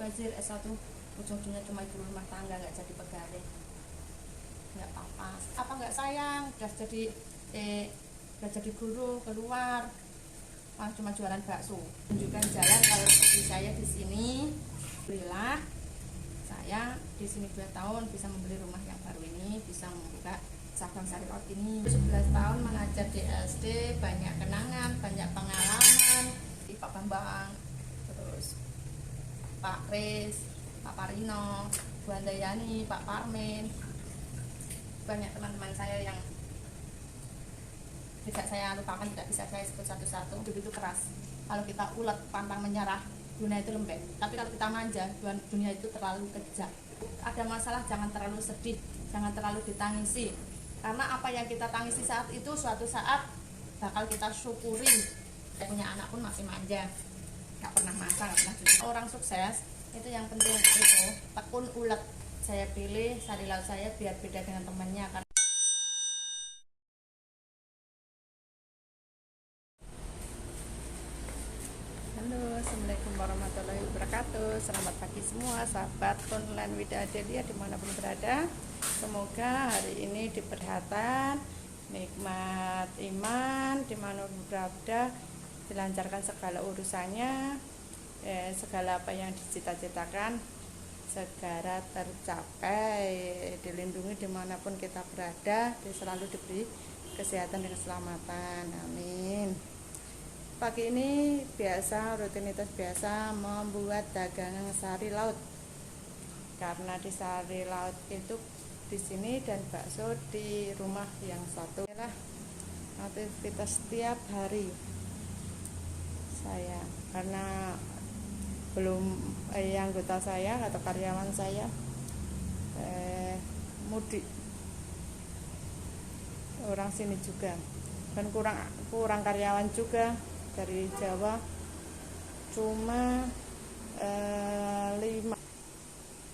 mubazir S1 ujung-ujungnya cuma ibu rumah tangga, nggak jadi pegawai. Nggak apa nggak sayang, udah jadi guru keluar malah cuma jualan bakso. Tunjukkan jalan kalau seperti saya di sini. Alhamdulillah saya di sini 2 tahun bisa membeli rumah yang baru ini, bisa membuka cabang Sari Laut ini. 11 tahun mengajar di SD, banyak kenangan, banyak pengalaman. Di Pak Bambang, terus Pak Kris, Pak Parino, Bu Andayani, Pak Parmin, banyak teman-teman saya yang tidak saya lupakan, tidak bisa saya sebut satu-satu. Begitu keras. Kalau kita ulet, pantang menyerah, dunia itu lembek. Tapi kalau kita manja, dunia itu terlalu kejam. Ada masalah jangan terlalu sedih, jangan terlalu ditangisi. Karena apa yang kita tangisi saat itu suatu saat bakal kita syukuri. Saya punya anak pun masih manja, nggak pernah masak, nggak pernah cuci. Orang sukses itu yang penting itu tekun ulet. Saya pilih Sari Laut saya biar beda dengan temannya. Halo, assalamualaikum warahmatullahi wabarakatuh. Selamat pagi semua sahabat online Wida Adelia dimanapun berada. Semoga hari ini diberkati, nikmat iman, dimanapun berada, dilancarkan segala urusannya, segala apa yang dicita-citakan segera tercapai, dilindungi dimanapun kita berada, selalu diberi kesehatan dan keselamatan. Amin. Pagi ini rutinitas biasa membuat dagangan Sari Laut. Karena di Sari Laut itu di sini dan bakso di rumah yang satu. Inilah aktivitas setiap hari saya, karena belum anggota saya atau karyawan saya mudik, orang sini juga, dan kurang karyawan juga dari Jawa, cuma 5.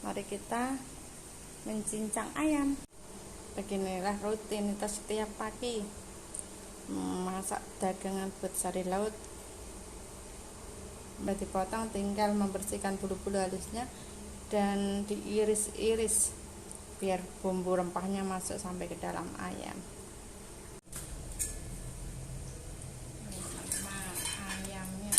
Mari kita mencincang ayam. Beginilah rutinitas setiap pagi masak dagangan buat Sari Laut. Sudah dipotong, tinggal membersihkan bulu-bulu halusnya dan diiris-iris biar bumbu rempahnya masuk sampai ke dalam ayam. Ayamnya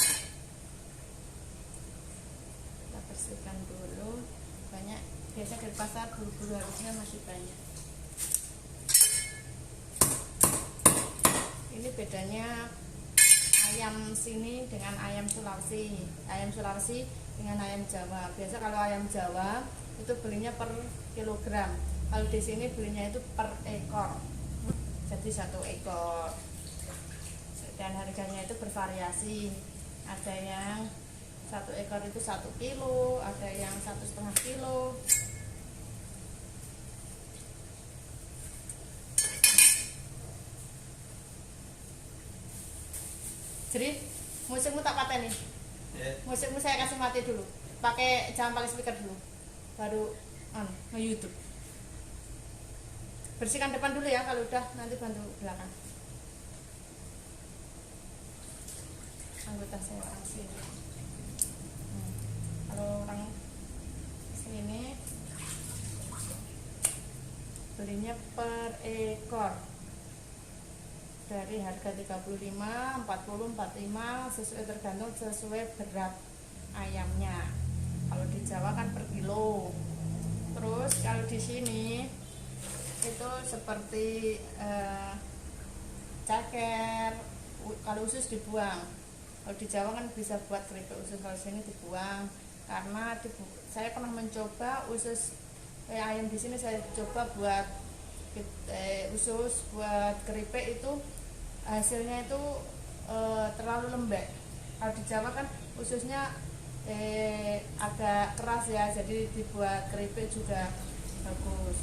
kita bersihkan dulu, banyak biasa dari pasar bulu-bulu halusnya masih banyak. Ini bedanya ayam sini dengan ayam Sulawesi. Ayam Sulawesi dengan ayam Jawa. Biasa kalau ayam Jawa itu belinya per kilogram. Kalau di sini belinya itu per ekor. Jadi 1 ekor. Dan harganya itu bervariasi. Ada yang 1 ekor itu 1 kilo, ada yang 1,5 kilo. Jadi musikmu tak pateni. Musikmu saya kasih mati dulu. Jangan pakai speaker dulu. Baru nge-YouTube. Bersihkan depan dulu ya, kalau udah nanti bantu belakang. Anggota saya orang sini. Kalau orang sini belinya per ekor. Dari harga 35, 40, 45 tergantung sesuai berat ayamnya. Kalau di Jawa kan per kilo. Terus kalau di sini itu seperti caker, kalau usus dibuang. Kalau di Jawa kan bisa buat keripik usus, kalau sini dibuang. Karena saya pernah mencoba usus ayam di sini, saya coba buat usus buat keripik itu hasilnya itu terlalu lembek. Kalau di Jawa kan ususnya agak keras ya, jadi dibuat keripik juga bagus.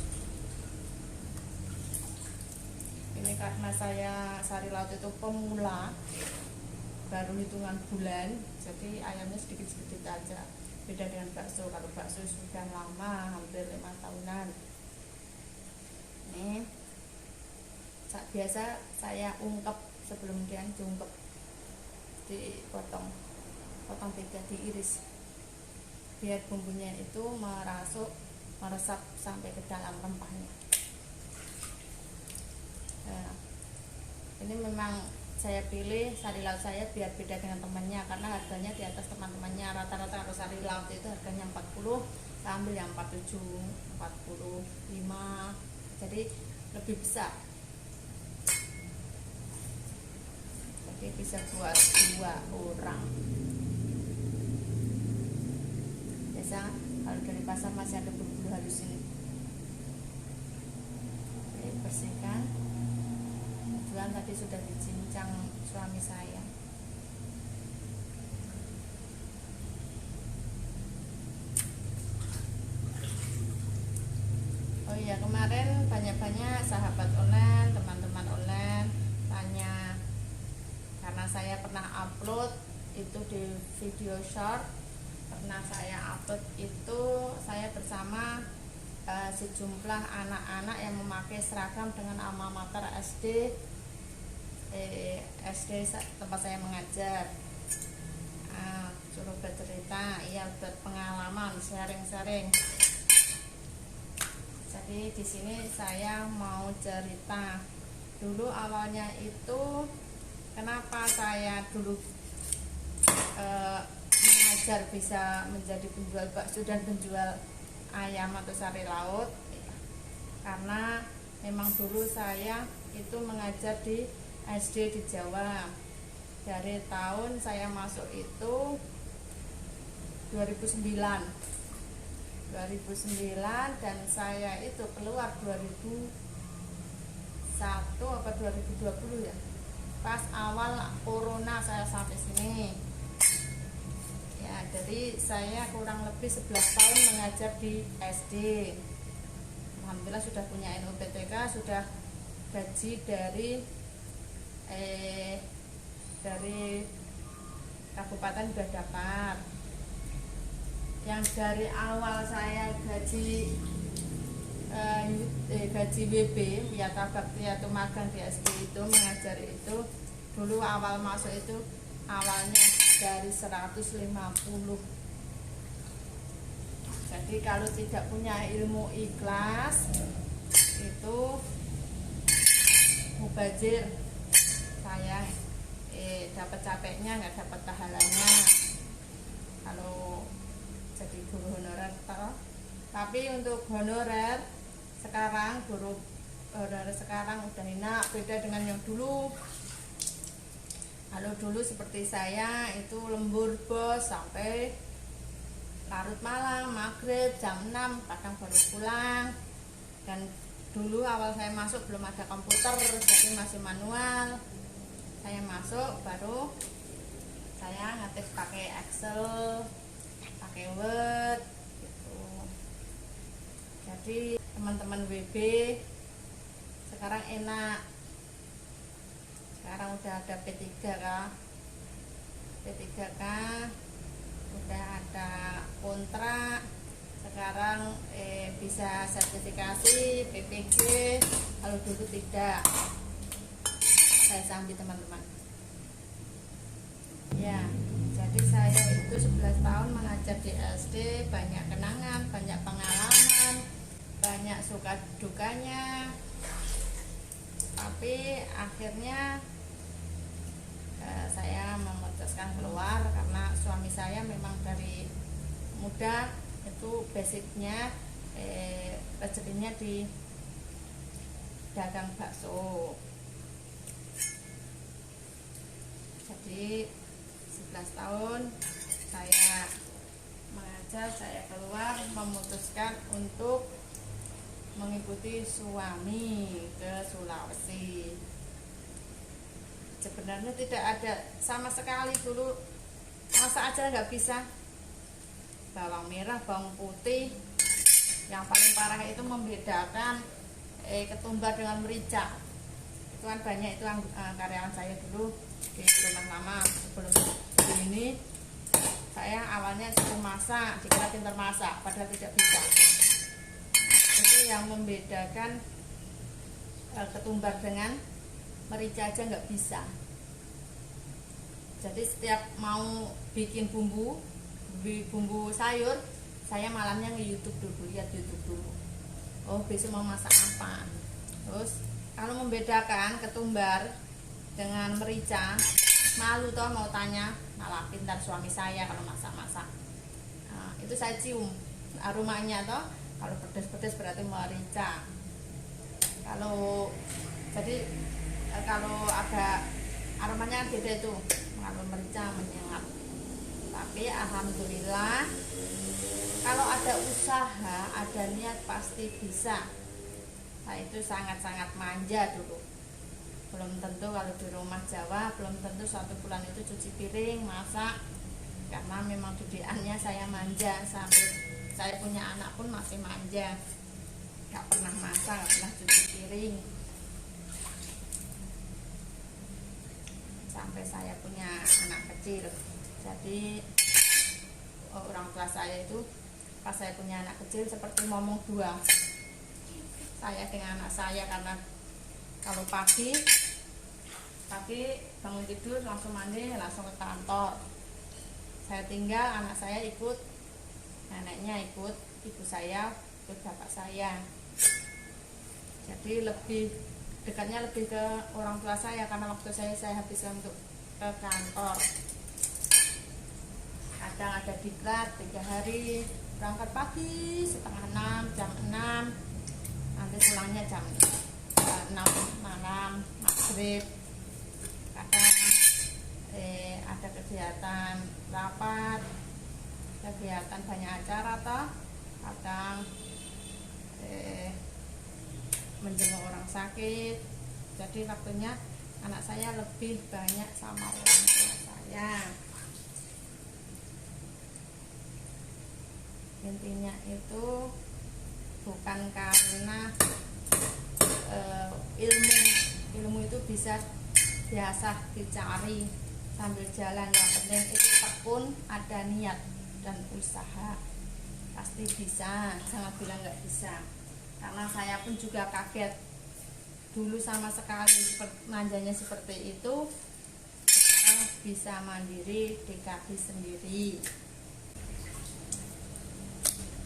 Ini karena saya Sari Laut itu pemula, baru hitungan bulan, jadi ayamnya sedikit-sedikit aja. Beda dengan bakso. Kalau bakso sudah lama, hampir 5 tahunan. Ini biasa saya ungkep sebelum dia diungkep, potong 3, diiris. biar bumbunya itu meresap sampai ke dalam rempahnya. Nah, ini memang saya pilih sari laut saya biar beda dengan temannya, karena harganya di atas teman-temannya. Rata-rata kalau sari laut itu harganya 40, saya ambil yang 47, 45, jadi lebih besar, jadi bisa buat 2 orang. Biasa kalau dari pasar masih ada bulu-bulu halus ini. Oke, bersihkan. Kebetulan tadi sudah dicincang suami saya. Oh iya, kemarin banyak-banyak sahabat online, teman-teman online tanya, karena saya pernah upload itu di video short, pernah saya upload itu saya bersama sejumlah anak-anak yang memakai seragam dengan alma mater SD tempat saya mengajar. Suruh bercerita, ya berpengalaman, sharing-sharing. Jadi di sini saya mau cerita dulu awalnya itu kenapa saya dulu mengajar bisa menjadi penjual bakso dan penjual ayam atau sari laut, karena memang dulu saya itu mengajar di SD di Jawa. Dari tahun saya masuk itu 2009 dan saya itu keluar 2001 apa 2020 ya, pas awal corona saya sampai sini ya. Jadi saya kurang lebih 11 tahun mengajar di SD. Alhamdulillah sudah punya NUPTK, sudah gaji dari kabupaten sudah dapat. Yang dari awal saya gaji WB Wiyata Bakti atau magang di SD itu, mengajar itu dulu awal masuk itu awalnya dari 150. Jadi kalau tidak punya ilmu ikhlas itu mubazir, saya dapat capeknya nggak dapat pahalanya kalau jadi guru honorer. Tapi untuk honorer sekarang, guru honorer sekarang udah enak, beda dengan yang dulu. Kalau dulu seperti saya itu lembur bos sampai larut malam, maghrib jam 6 kadang baru pulang. Dan dulu awal saya masuk belum ada komputer, jadi masih manual. Saya masuk baru saya ngetik pakai Excel, pakai Word gitu. Jadi teman-teman WB sekarang enak, sekarang udah ada P3K, udah ada kontrak, sekarang bisa sertifikasi PPG. Kalau dulu tidak, saya sambil teman-teman ya. Jadi saya itu 11 tahun mengajar di SD, banyak kenangan, banyak pengalaman, banyak suka dukanya. Tapi akhirnya saya memutuskan keluar karena suami saya memang dari muda itu basicnya rezekinya di dagang bakso. Jadi 11 tahun saya mengajar, saya keluar memutuskan untuk mengikuti suami ke Sulawesi. Sebenarnya tidak ada sama sekali dulu, masak aja nggak bisa. Bawang merah, bawang putih, yang paling parah itu membedakan ketumbar dengan merica. Itu kan banyak, itu karyawan saya dulu di rumah lama sebelum ini. Saya awalnya suruh masak, dikira pintar masak, padahal tidak bisa. Itu yang membedakan ketumbar dengan merica aja nggak bisa. Jadi setiap mau bikin bumbu bumbu sayur, saya malamnya nge-YouTube dulu, lihat YouTube dulu. Oh, besok mau masak apa. Terus kalau membedakan ketumbar dengan merica, malu toh mau tanya, malah pintar suami saya kalau masak-masak. Nah, itu saya cium aromanya toh. Kalau pedas-pedas berarti merica. Kalau jadi kalau agak aromanya beda itu, kalau merica menyengat. Tapi alhamdulillah kalau ada usaha, ada niat pasti bisa. Nah, itu sangat-sangat manja dulu. Belum tentu kalau di rumah Jawa, belum tentu 1 bulan itu cuci piring, masak. Karena memang didikannya saya manja, sampai saya punya anak pun masih manja. Gak pernah masak, gak pernah cuci piring. Sampai saya punya anak kecil. Jadi orang tua saya itu pas saya punya anak kecil seperti ngomong dua. Saya dengan anak saya, karena kalau pagi bangun tidur langsung mandi langsung ke kantor. Saya tinggal, anak saya ikut, neneknya ikut, ibu saya ikut bapak saya. Jadi lebih dekatnya lebih ke orang tua saya, karena waktu saya habiskan untuk ke kantor. Kadang ada diklat 3 hari, berangkat pagi setengah 6, jam 6, nanti pulangnya jam 6 malam, maghrib. Kadang ada kegiatan rapat, kegiatan banyak acara toh. Kadang menjenguk orang sakit. Jadi waktunya anak saya lebih banyak sama orang tua saya. Intinya itu bukan karena ilmu itu bisa biasa dicari sambil jalan. Yang penting itu tekun, ada niat dan usaha, pasti bisa. Jangan bilang nggak bisa, karena saya pun juga kaget dulu sama sekali manjanya seperti itu. Sekarang bisa mandiri, DKB sendiri.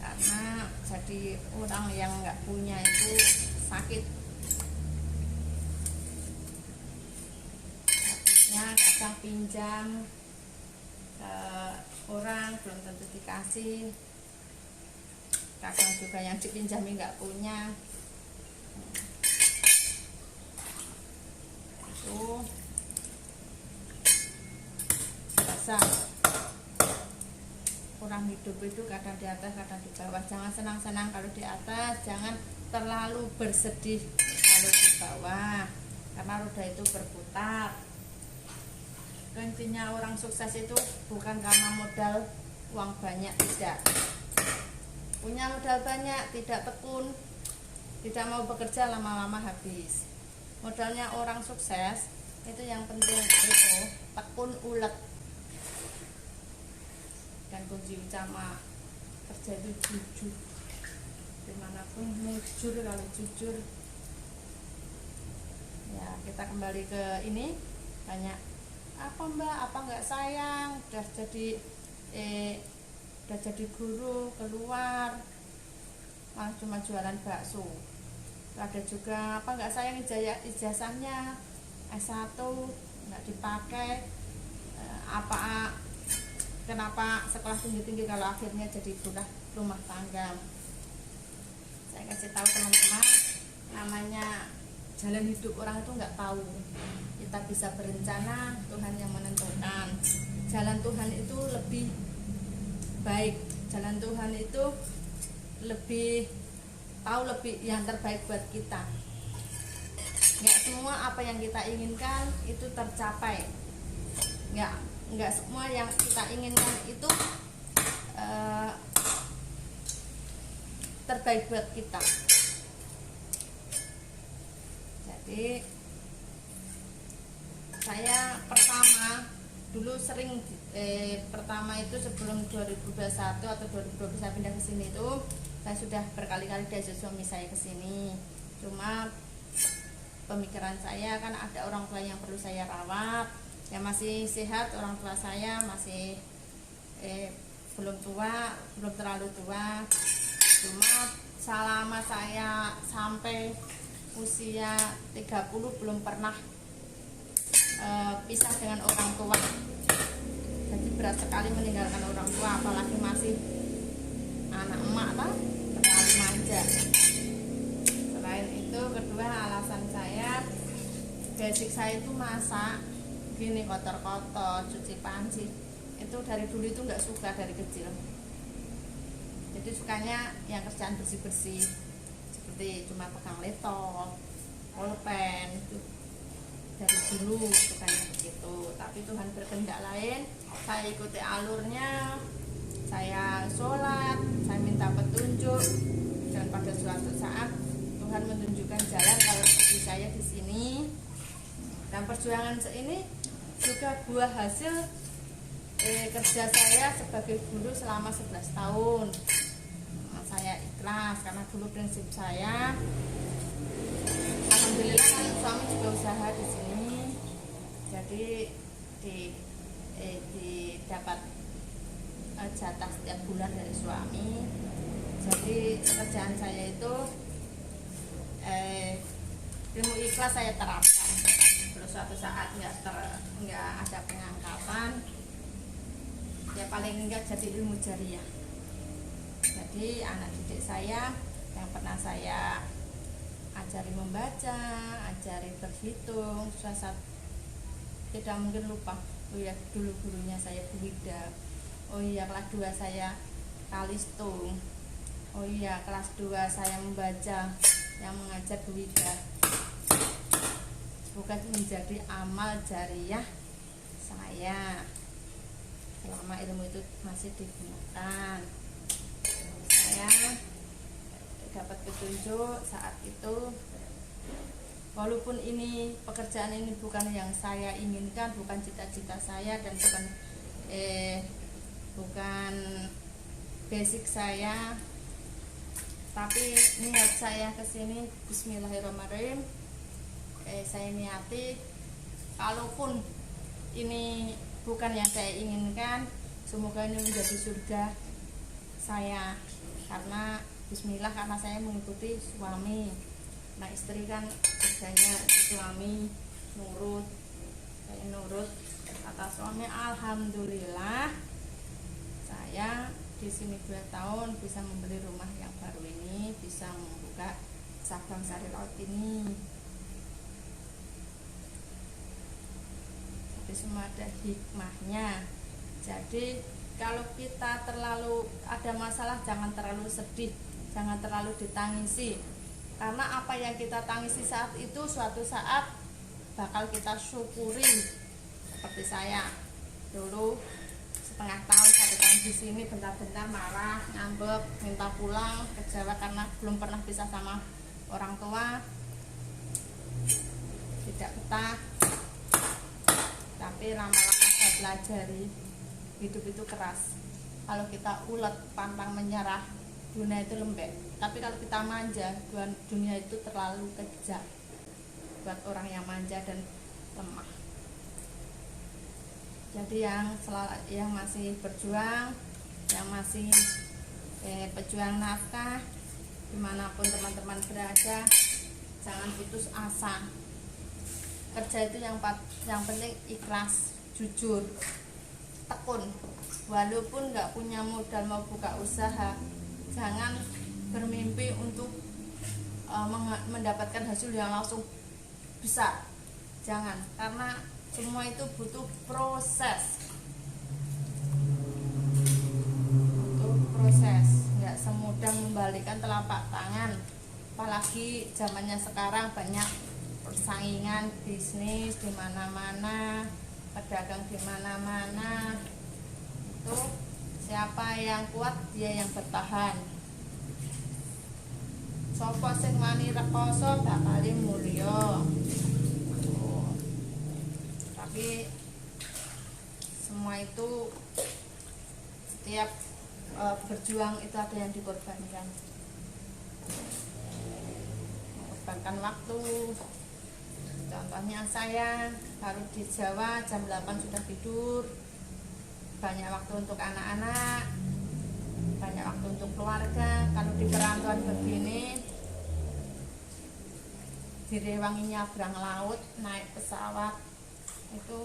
Karena jadi orang yang nggak punya itu sakit. Habisnya kadang pinjam ke orang belum tentu dikasih. Kadang juga yang dipinjami nggak punya. Itu biasa. Orang hidup itu kadang di atas, kadang di bawah. Jangan senang-senang kalau di atas, jangan terlalu bersedih kalau di bawah, karena roda itu berputar. Intinya orang sukses itu bukan karena modal uang banyak, tidak. Punya modal banyak, tidak tekun, tidak mau bekerja, lama-lama habis. Modalnya orang sukses itu yang penting itu tekun, ulet. Dan kunci utama kerja itu jujur. Dimanapun jujur, kalau jujur. Ya, kita kembali ke ini. Banyak apa mbak, apa nggak sayang, udah jadi guru keluar malah cuma jualan bakso. Ada juga apa nggak sayang ijazahnya S1 nggak dipakai. Kenapa sekolah tinggi-tinggi kalau akhirnya jadi rumah tangga. Saya kasih tahu teman-teman, namanya jalan hidup orang itu nggak tahu. Kita bisa berencana, Tuhan yang menentukan. Jalan Tuhan itu lebih baik, jalan Tuhan itu lebih tahu lebih yang terbaik buat kita. Nggak semua apa yang kita inginkan itu tercapai. Nggak semua yang kita inginkan itu terbaik buat kita. Jadi saya dulu sering pertama itu sebelum 2021 atau 2020 saya pindah ke sini itu, saya sudah berkali-kali diajak suami saya ke sini. Cuma pemikiran saya kan ada orang tua yang perlu saya rawat, yang masih sehat, orang tua saya masih belum tua, belum terlalu tua. Cuma selama saya sampai usia 30 belum pernah pisah dengan orang tua. Jadi berat sekali meninggalkan orang tua, apalagi masih anak emak lah, terlalu manja. Selain itu, kedua alasan saya, basic saya itu masak, gini kotor-kotor, cuci panci. Itu dari dulu itu nggak suka dari kecil. Jadi sukanya yang kerjaan bersih-bersih, seperti cuma pegang laptop, pulpen itu. Dari dulu sukanya begitu. Tapi Tuhan berkehendak lain, saya ikuti alurnya, saya sholat, saya minta petunjuk, dan pada suatu saat Tuhan menunjukkan jalan kalau seperti saya di sini. Dan perjuangan ini juga buah hasil kerja saya sebagai guru selama 11 tahun. Saya ikhlas karena dulu prinsip saya, alhamdulillah kan suami juga usaha di sini, jadi dapat jatah setiap bulan dari suami. Jadi pekerjaan saya itu ilmu ikhlas saya terapkan. Terus suatu saat nggak ada pengangkatan, ya paling enggak jadi ilmu jariah. Jadi anak didik saya yang pernah saya ajari membaca, ajari berhitung, saya tidak mungkin lupa. Oh iya, dulu gurunya saya Bu Wida. Oh iya, kelas 2 saya Kalistung. Oh iya, kelas 2 saya membaca, yang mengajar Bu Wida. Bukan menjadi amal jariah saya selama ilmu itu masih digunakan. Saya dapat petunjuk saat itu, walaupun ini pekerjaan ini bukan yang saya inginkan, bukan cita-cita saya, dan bukan basic saya, tapi niat saya kesini bismillahirrahmanirrahim. Saya niati, kalaupun ini bukan yang saya inginkan, semoga ini menjadi surga saya, karena bismillah, karena saya mengikuti suami. Nah, istri kan kerjanya suami nurut, saya nurut kata suami. Alhamdulillah saya di sini 2 tahun bisa membeli rumah yang baru ini, bisa membuka Sabang Sari Laut ini. Tapi semua ada hikmahnya. Jadi kalau kita terlalu ada masalah, jangan terlalu sedih, jangan terlalu ditangisi, karena apa yang kita tangisi saat itu suatu saat bakal kita syukuri. Seperti saya dulu setengah tahun, 1 tahun di sini, bentar-bentar marah, ngambek, minta pulang, kecewa karena belum pernah pisah sama orang tua, tidak betah. Tapi lama-lama saya pelajari, hidup itu keras. Kalau kita ulet, pantang menyerah, dunia itu lembek. Tapi kalau kita manja, dunia itu terlalu kejam buat orang yang manja dan lemah. Jadi yang masih berjuang, yang masih pejuang nafkah, dimanapun teman-teman berada, jangan putus asa. Kerja itu yang penting ikhlas, jujur, tekun. Walaupun nggak punya modal mau buka usaha, jangan bermimpi untuk mendapatkan hasil yang langsung besar. Jangan, karena semua itu butuh proses. Nggak semudah membalikan telapak tangan. Apalagi zamannya sekarang banyak persaingan bisnis di mana-mana, pedagang di mana-mana. Itu siapa yang kuat, dia yang bertahan. Sopo sing wani rekoso bakal mulya. Tapi semua itu, setiap berjuang itu ada yang dikorbankan. Mengorbankan waktu. Contohnya saya baru di Jawa jam 8 sudah tidur, banyak waktu untuk anak-anak, banyak waktu untuk keluarga. Kalau di perantauan begini, direwangi nyabrang laut, naik pesawat, itu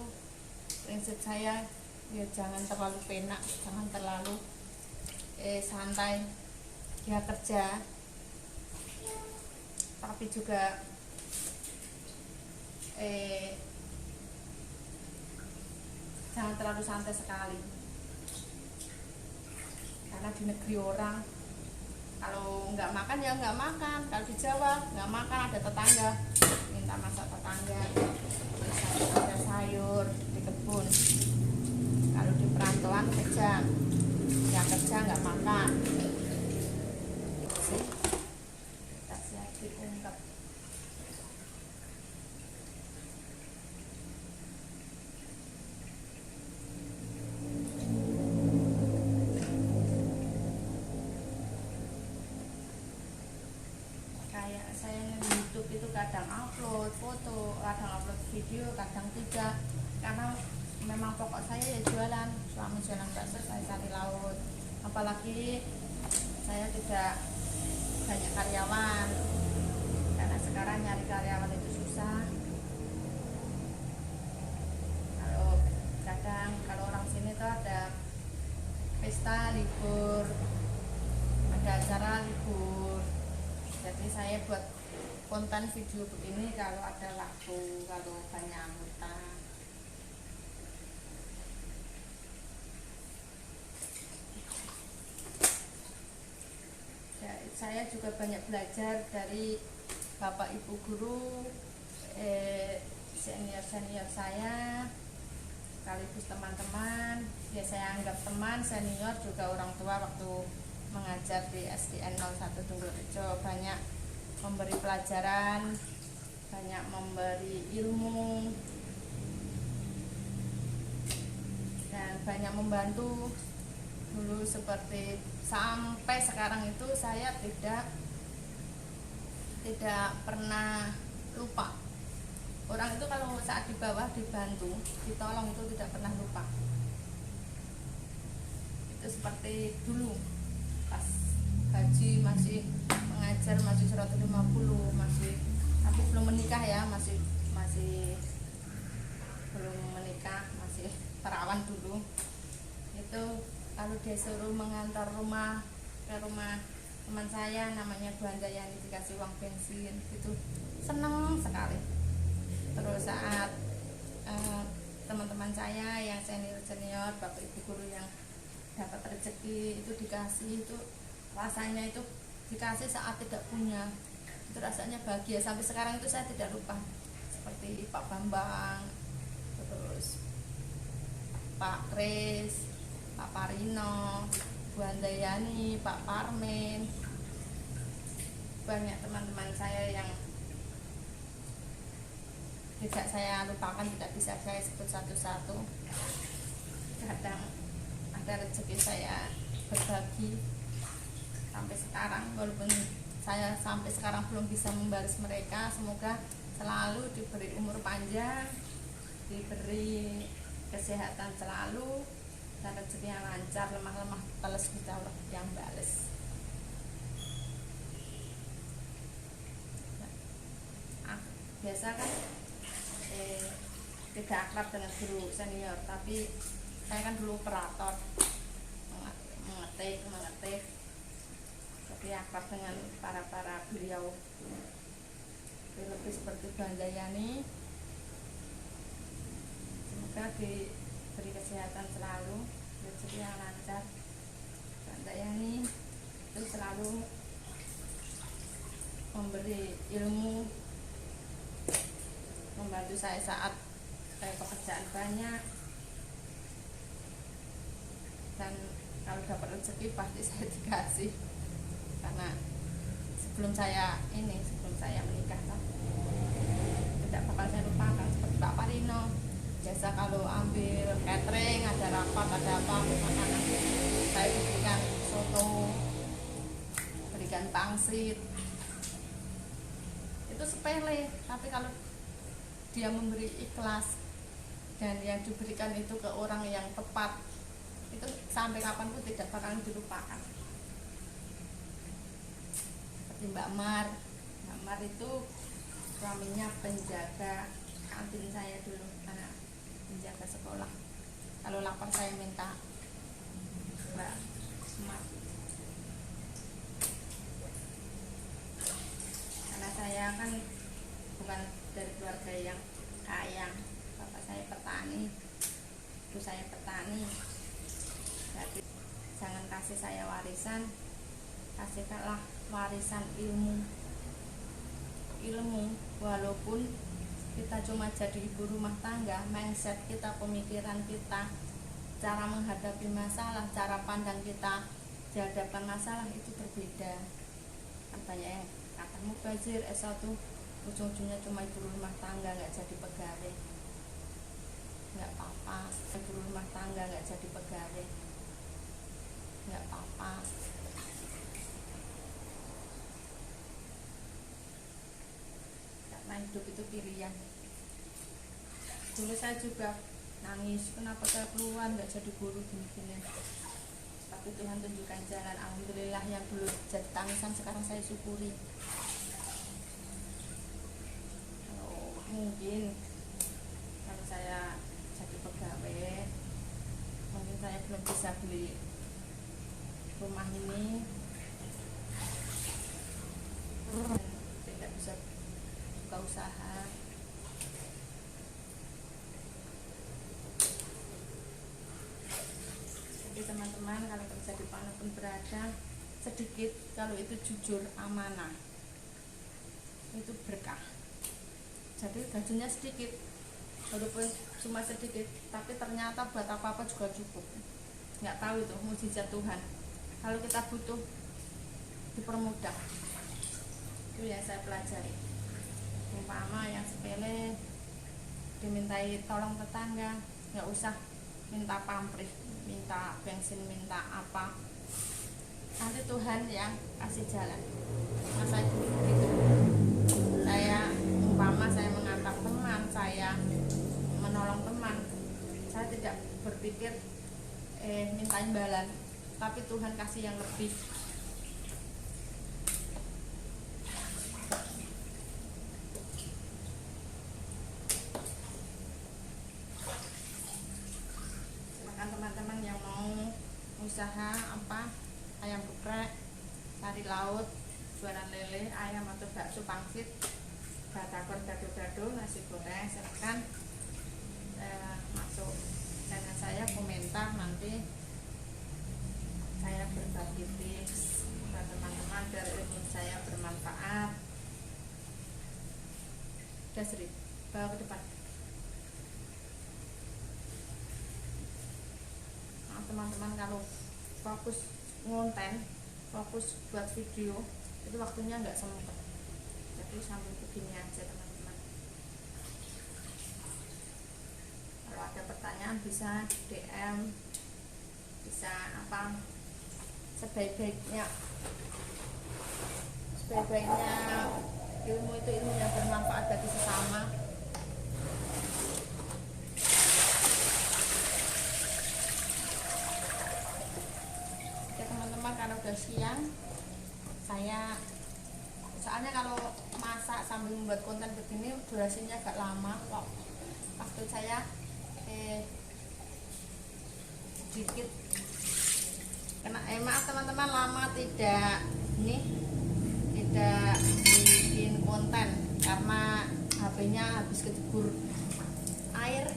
prinsip saya ya jangan terlalu penak, jangan terlalu santai. Ya kerja, tapi juga jangan terlalu santai sekali, karena di negeri orang kalau nggak makan ya nggak makan. Kalau di Jawa nggak makan, ada tetangga minta masak tetangga, ada sayur di kebun. Kalau di perantauan kerja, ya kerja nggak makan. Itu sih kita siap diungkap. Kayak saya di YouTube itu kadang upload foto, kadang upload video, kadang tidak, karena memang pokok saya ya jualan. Suami jualan bakso, saya cari laut. Apalagi saya tidak banyak karyawan, karena sekarang nyari karyawan itu susah. Kalau orang sini tuh ada pesta libur, ada acara libur. Jadi saya buat konten video begini kalau ada waktu, kalau banyak anggota. Ya, saya juga banyak belajar dari bapak ibu guru, senior saya, sekaligus teman-teman. Ya saya anggap teman, senior juga orang tua waktu mengajar di SDN 01 Tunggurejo. Banyak memberi pelajaran, banyak memberi ilmu, dan banyak membantu. Dulu seperti sampai sekarang itu saya tidak pernah lupa. Orang itu kalau saat di bawah dibantu, ditolong itu tidak pernah lupa. Itu seperti dulu pas gaji masih mengajar, masih 150, masih tapi belum menikah ya, masih belum menikah, masih perawan dulu. Itu kalau disuruh mengantar ke rumah teman saya namanya Bu Handayani, dikasih uang bensin, itu senang sekali. Terus saat teman-teman saya yang senior, bapak ibu guru yang dapat rezeki itu dikasih, itu rasanya itu dikasih saat tidak punya, itu rasanya bahagia. Sampai sekarang itu saya tidak lupa. Seperti Pak Bambang, terus Pak Kris, Pak Parino, Bu Handayani, Pak Parmen, banyak teman-teman saya yang tidak saya lupakan, tidak bisa saya sebut satu-satu. Kadang ada rezeki saya berbagi sampai sekarang, walaupun saya sampai sekarang belum bisa membalas mereka. Semoga selalu diberi umur panjang, diberi kesehatan selalu, dan rezeki yang lancar, lemah-lemah teles Gusti Allah yang bales. Biasa kan tidak akrab dengan guru senior, tapi saya kan dulu operator, mengetik, tapi akrab dengan para beliau. Lebih seperti Bu Handayani, semoga diberi kesehatan selalu, rezeki yang lancar. Bu Handayani itu selalu memberi ilmu, membantu saya saat pekerjaan banyak, dan kalau dapat rezeki pasti saya dikasih. Karena sebelum saya menikah tidak bakal saya lupakan. Seperti Pak Parino, biasa kalau ambil catering, ada rapat, ada apa, makanan, saya berikan soto, berikan pangsit. Itu sepele, tapi kalau dia memberi ikhlas dan yang diberikan itu ke orang yang tepat, itu sampai kapanpun tidak bakalan dilupakan. di Mbak Mar. Mbak Mar itu suaminya penjaga kantin saya dulu, anak penjaga sekolah. Kalau lapar saya minta Mbak Mar. Karena saya kan bukan dari keluarga yang kaya, bapak saya petani, ibu saya petani. Jadi jangan kasih saya warisan, kasihkanlah warisan ilmu. Walaupun kita cuma jadi ibu rumah tangga, mindset kita, pemikiran kita, cara menghadapi masalah, cara pandang kita di hadapan masalah itu berbeda. Katanya yang kata mubazir S1 ujung-ujungnya cuma ibu rumah tangga, nggak jadi pegawai. Nggak apa-apa, ibu rumah tangga nggak jadi pegawai, nggak apa-apa. Karena hidup itu pilihan. Dulu saya juga nangis, kenapa saya keluar nggak jadi guru gini-gini. Tapi Tuhan tunjukkan jalan. Alhamdulillah, yang dulu jadi tangisan sekarang saya syukuri. Kalau mungkin kalau saya jadi pegawai, mungkin saya belum bisa beli rumah ini, tidak bisa buka usaha. Jadi teman-teman, kalau kerja di manapun berada, sedikit kalau itu jujur, amanah, itu berkah. Jadi gajinya sedikit, walaupun cuma sedikit, tapi ternyata buat apa-apa juga cukup. Nggak tahu itu mukjizat Tuhan. Kalau kita butuh, dipermudah. Itu yang saya pelajari. Umpama yang sepele, dimintai tolong tetangga, nggak usah minta pamrih, minta bensin, minta apa. Nanti Tuhan yang kasih jalan. Masa itu begitu. Saya umpama saya mengantar teman, saya menolong teman, saya tidak berpikir minta imbalan, tapi Tuhan kasih yang lebih. Silakan teman-teman yang mau usaha apa, ayam geprek, sari laut, jualan lele, ayam atau bakso pangsit, batagor, gado-gado, nasi goreng, silakan masuk channel saya, komentar, nanti saya berbagi tips buat teman-teman biar ilmu saya bermanfaat. Dasri, bawa ke depan. Nah, teman-teman kalau fokus ngonten, fokus buat video, itu waktunya nggak sempet. Jadi sambil begini aja teman-teman. Kalau ada pertanyaan bisa DM, bisa apa, sebaik-baiknya ilmu itu ilmu yang bermanfaat bagi sesama. Oke teman-teman, kalau udah siang, saya soalnya kalau masak sambil membuat konten begini durasinya agak lama, waktu saya sedikit. Maaf teman-teman, lama tidak bikin konten karena HP-nya habis ketebur air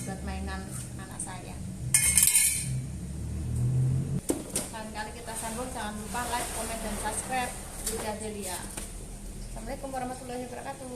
buat mainan anak saya. Lain kali kita sambung, jangan lupa like, komen, dan subscribe. Assalamualaikum warahmatullahi wabarakatuh.